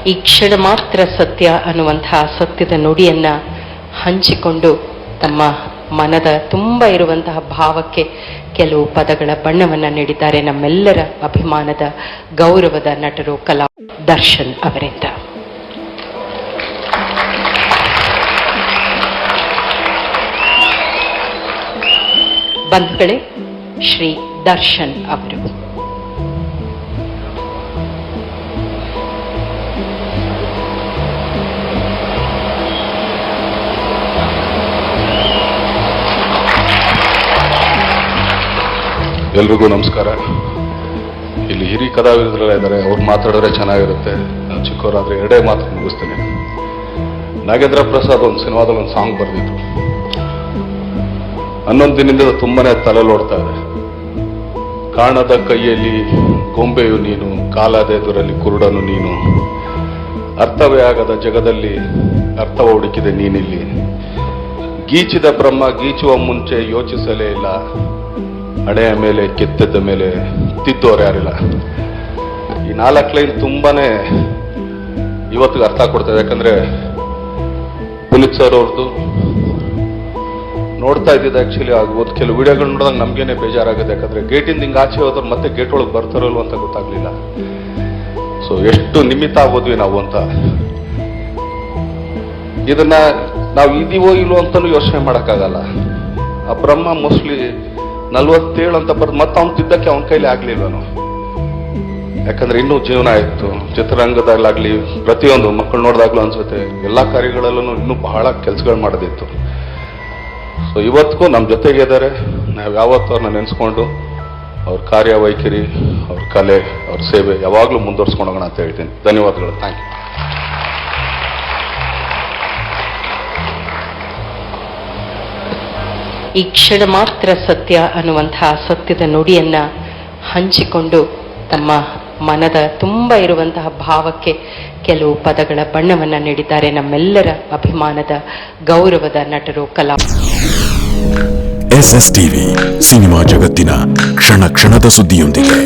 ಈ ಕ್ಷಣ ಮಾತ್ರ ಸತ್ಯ ಅನ್ನುವಂತಹ ಸತ್ಯದ ನುಡಿಯನ್ನ ಹಂಚಿಕೊಂಡು ತಮ್ಮ ಮನದ ತುಂಬ ಇರುವಂತಹ ಭಾವಕ್ಕೆ ಕೆಲವು ಪದಗಳ ಬಣ್ಣವನ್ನ ನೀಡಿದ್ದಾರೆ ನಮ್ಮೆಲ್ಲರ ಅಭಿಮಾನದ ಗೌರವದ ನಟರು ಕಲಾ ದರ್ಶನ್ ಅವರಿಂದ. ಬಂಧುಗಳೇ, ಶ್ರೀ ದರ್ಶನ್ ಅವರು. ಎಲ್ರಿಗೂ ನಮಸ್ಕಾರ. ಇಲ್ಲಿ ಹಿರಿಯ ಕಲಾವಿದರೆಲ್ಲ ಇದ್ದಾರೆ, ಅವ್ರು ಮಾತಾಡಿದ್ರೆ ಚೆನ್ನಾಗಿರುತ್ತೆ. ನಾನು ಚಿಕ್ಕವರಾದ್ರೆ ಎರಡೇ ಮಾತು ಮುಗಿಸ್ತೇನೆ. ನಾಗೇಂದ್ರ ಪ್ರಸಾದ್ ಒಂದು ಸಿನಿಮಾದಲ್ಲಿ ಒಂದು ಸಾಂಗ್ ಬರೆದಿದ್ರು. 11 ದಿನದಿಂದ ತುಂಬಾನೇ ತಲೆಲೋಡ್ತಾ ಇದೆ. ಕಾಣದ ಕೈಯಲ್ಲಿ ಗೊಂಬೆಯು ನೀನು, ಕಾಲದೆದುರಲ್ಲಿ ಕುರುಡನು ನೀನು, ಅರ್ಥವೇ ಆಗದ ಜಗದಲ್ಲಿ ಅರ್ಥವ ಹುಡುಕಿದೆ ನೀನಿಲ್ಲಿ. ಗೀಚಿದ ಬ್ರಹ್ಮ ಗೀಚುವ ಮುಂಚೆ ಯೋಚಿಸಲೇ ಇಲ್ಲ, ಹಣೆಯ ಮೇಲೆ ಕೆತ್ತದ ಮೇಲೆ ತಿದ್ದೋರು ಯಾರಿಲ್ಲ. ಈ 4 ಲೈನ್ ತುಂಬಾನೇ ಇವತ್ತಿಗೆ ಅರ್ಥ ಕೊಡ್ತದೆ. ಯಾಕಂದ್ರೆ ಪುನೀತ್ ಸರ್ ಅವ್ರದ್ದು ನೋಡ್ತಾ ಇದ್ದಿದ್ದು ಆಕ್ಚುಲಿ ಆಗ್ಬೋದು. ಕೆಲವು ವಿಡಿಯೋಗಳು ನೋಡಿದಾಗ ನಮ್ಗೇನೆ ಬೇಜಾರಾಗುತ್ತೆ. ಯಾಕಂದ್ರೆ ಗೇಟಿಂದ ಹಿಂಗೆ ಆಚೆ ಹೋದ್ರೆ ಮತ್ತೆ ಗೇಟ್ ಒಳಗೆ ಬರ್ತಾರಲ್ವ ಅಂತ ಗೊತ್ತಾಗ್ಲಿಲ್ಲ. ಸೊ ಎಷ್ಟು ನಿಮಿತ್ತ ಆಗೋದ್ವಿ ನಾವು ಅಂತ. ಇದನ್ನ ನಾವು ಇದೀವೋ ಇಲ್ವೋ ಅಂತಾನು ಯೋಚನೆ ಮಾಡೋಕ್ಕಾಗಲ್ಲ. ಆ ಬ್ರಹ್ಮ ಮೋಸ್ಟ್ಲಿ 47 ಅಂತ ಬರ್ದು ಮತ್ತೆ ಅವ್ನು ತಿದ್ದಕ್ಕೆ ಅವನ ಕೈಲಿ ಆಗ್ಲಿಲ್ವನು. ಯಾಕಂದ್ರೆ ಇನ್ನೂ ಜೀವನ ಇತ್ತು. ಚಿತ್ರರಂಗದಲ್ಲಾಗ್ಲಿ ಪ್ರತಿಯೊಂದು ಮಕ್ಕಳು ನೋಡಿದಾಗ್ಲೂ ಅನ್ಸುತ್ತೆ ಎಲ್ಲಾ ಕಾರ್ಯಗಳಲ್ಲೂ ಇನ್ನೂ ಬಹಳ ಕೆಲಸಗಳು ಮಾಡೋದಿತ್ತು. ಸೊ ಇವತ್ತಿಗೂ ನಮ್ಮ ಜೊತೆಗೆ ಇದ್ದಾರೆ. ನಾವು ಯಾವತ್ತೂ ಅವ್ರನ್ನ ನೆನೆಸ್ಕೊಂಡು ಅವ್ರ ಕಾರ್ಯವೈಖರಿ, ಅವ್ರ ಕಲೆ, ಅವ್ರ ಸೇವೆ ಯಾವಾಗಲೂ ಮುಂದುವರ್ಸ್ಕೊಂಡು ಹೋಗೋಣ ಅಂತ ಹೇಳ್ತೀನಿ. ಧನ್ಯವಾದಗಳು. Thank you. ಈ ಕ್ಷಣ ಮಾತ್ರ ಸತ್ಯ ಅನ್ನುವಂತಹ ಸತ್ಯದ ನುಡಿಯನ್ನ ಹಂಚಿಕೊಂಡು ತಮ್ಮ ಮನದ ತುಂಬ ಇರುವಂತಹ ಭಾವಕ್ಕೆ ಕೆಲವು ಪದಗಳ ಬಣ್ಣವನ್ನ ನೀಡಿದ್ದಾರೆ ನಮ್ಮೆಲ್ಲರ ಅಭಿಮಾನದ ಗೌರವದ ನಟರು ಕಲಾ. SS ಟಿವಿ, ಸಿನಿಮಾ ಜಗತ್ತಿನ ಕ್ಷಣ ಕ್ಷಣದ ಸುದ್ದಿಯೊಂದಿಗೆ.